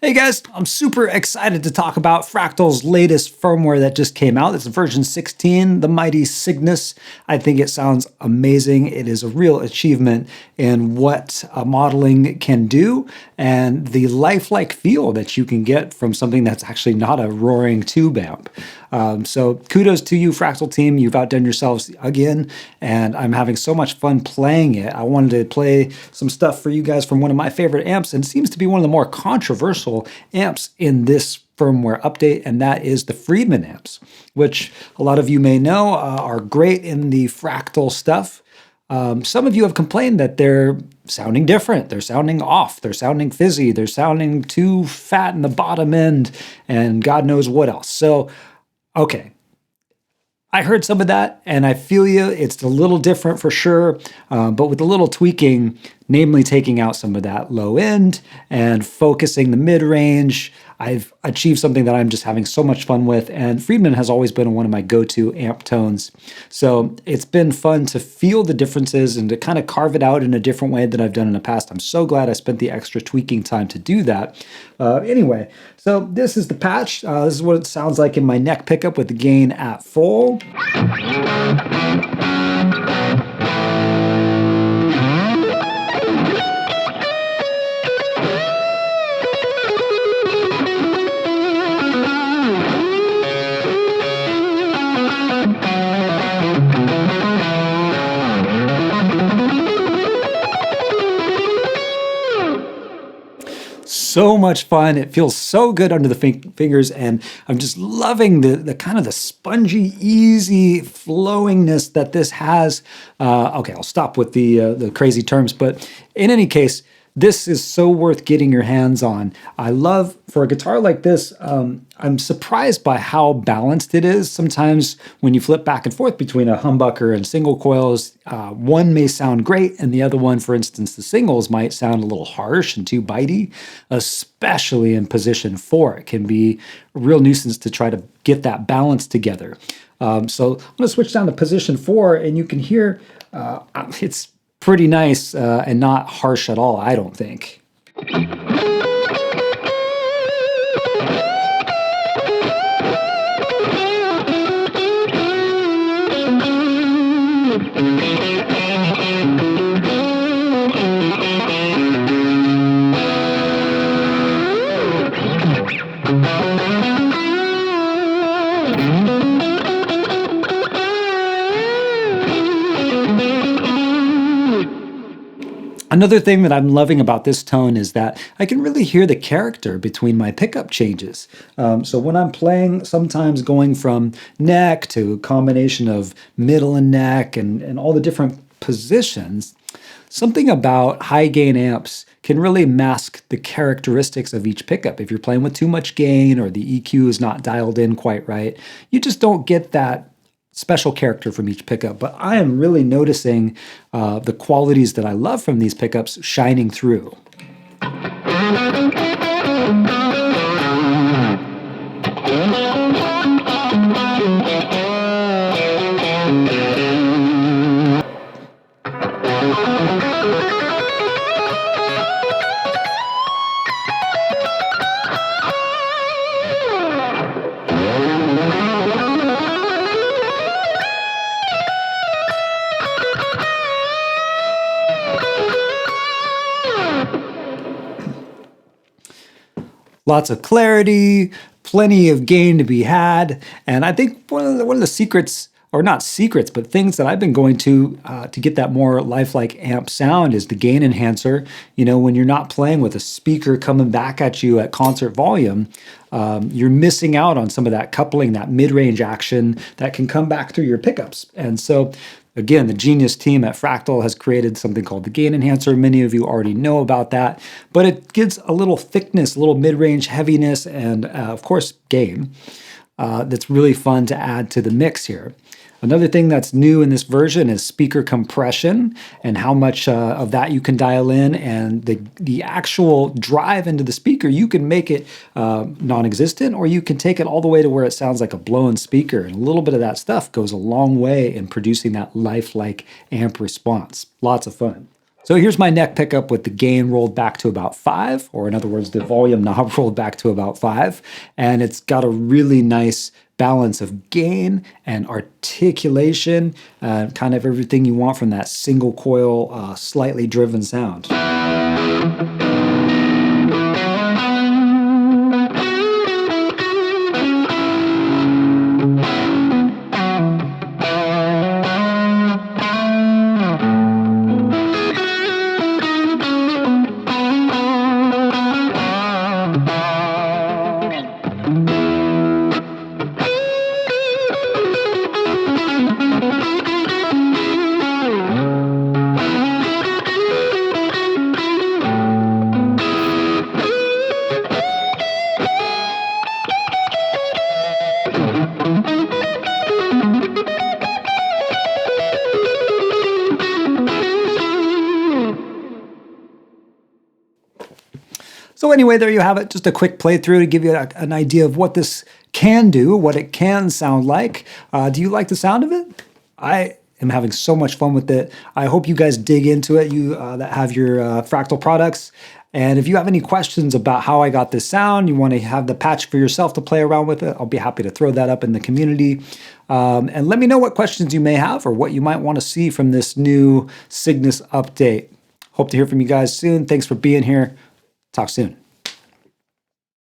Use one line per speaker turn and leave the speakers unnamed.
Hey guys, I'm super excited to talk about Fractal's latest firmware that just came out. It's version 16, the mighty Cygnus. I think it sounds amazing. It is a real achievement in what modeling can do and the lifelike feel that you can get from something that's actually not a roaring tube amp. So kudos to you, Fractal team. You've outdone yourselves again, and I'm having so much fun playing it. I wanted to play some stuff for you guys from one of my favorite amps, and it seems to be one of the more controversial amps in this firmware update, and that is the Friedman Amps, which a lot of you may know are great in the Fractal stuff. Some of you have complained that they're sounding different, they're sounding off, they're sounding fizzy, they're sounding too fat in the bottom end, and God knows what else. So, okay. I heard some of that, and I feel you. It's a little different for sure, but with a little tweaking, namely taking out some of that low end and focusing the mid-range, I've achieved something that I'm just having so much fun with, and Friedman has always been one of my go-to amp tones. So it's been fun to feel the differences and to kind of carve it out in a different way than I've done in the past. I'm so glad I spent the extra tweaking time to do that. Anyway, so this is the patch. This is what it sounds like in my neck pickup with the gain at full. So much fun. It feels so good under the fingers, and I'm just loving the kind of the spongy, easy flowingness that this has. Okay, I'll stop with the crazy terms, but in any case, this is so worth getting your hands on. I love, for a guitar like this, I'm surprised by how balanced it is. Sometimes when you flip back and forth between a humbucker and single coils, one may sound great, and the other one, for instance, the singles, might sound a little harsh and too bitey, especially in position 4. It can be a real nuisance to try to get that balance together. So I'm going to switch down to position 4, and you can hear it's pretty nice and not harsh at all, I don't think. Another thing that I'm loving about this tone is that I can really hear the character between my pickup changes. So when I'm playing, sometimes going from neck to a combination of middle and neck and all the different positions, something about high gain amps can really mask the characteristics of each pickup. If you're playing with too much gain or the EQ is not dialed in quite right, you just don't get that special character from each pickup. But I am really noticing the qualities that I love from these pickups shining through. Lots of clarity, plenty of gain to be had, and I think one of the secrets, or not secrets, but things that I've been going to get that more lifelike amp sound is the gain enhancer. You know, when you're not playing with a speaker coming back at you at concert volume, you're missing out on some of that coupling, that mid-range action that can come back through your pickups. And so, again, the genius team at Fractal has created something called the gain enhancer. Many of you already know about that, but it gives a little thickness, a little mid-range heaviness, and of course, gain. That's really fun to add to the mix here. Another thing that's new in this version is speaker compression and how much of that you can dial in, and the actual drive into the speaker. You can make it non-existent, or you can take it all the way to where it sounds like a blown speaker, and a little bit of that stuff goes a long way in producing that lifelike amp response. Lots of fun. So here's my neck pickup with the gain rolled back to about 5, or in other words, the volume knob rolled back to about 5. And it's got a really nice balance of gain and articulation, kind of everything you want from that single coil, slightly driven sound. So anyway, there you have it. Just a quick playthrough to give you an idea of what this can do, what it can sound like. Do you like the sound of it? I am having so much fun with it. I hope you guys dig into it, you that have your Fractal products. And if you have any questions about how I got this sound, you want to have the patch for yourself to play around with it, I'll be happy to throw that up in the community. And let me know what questions you may have or what you might want to see from this new Cygnus update. Hope to hear from you guys soon. Thanks for being here. Talk soon.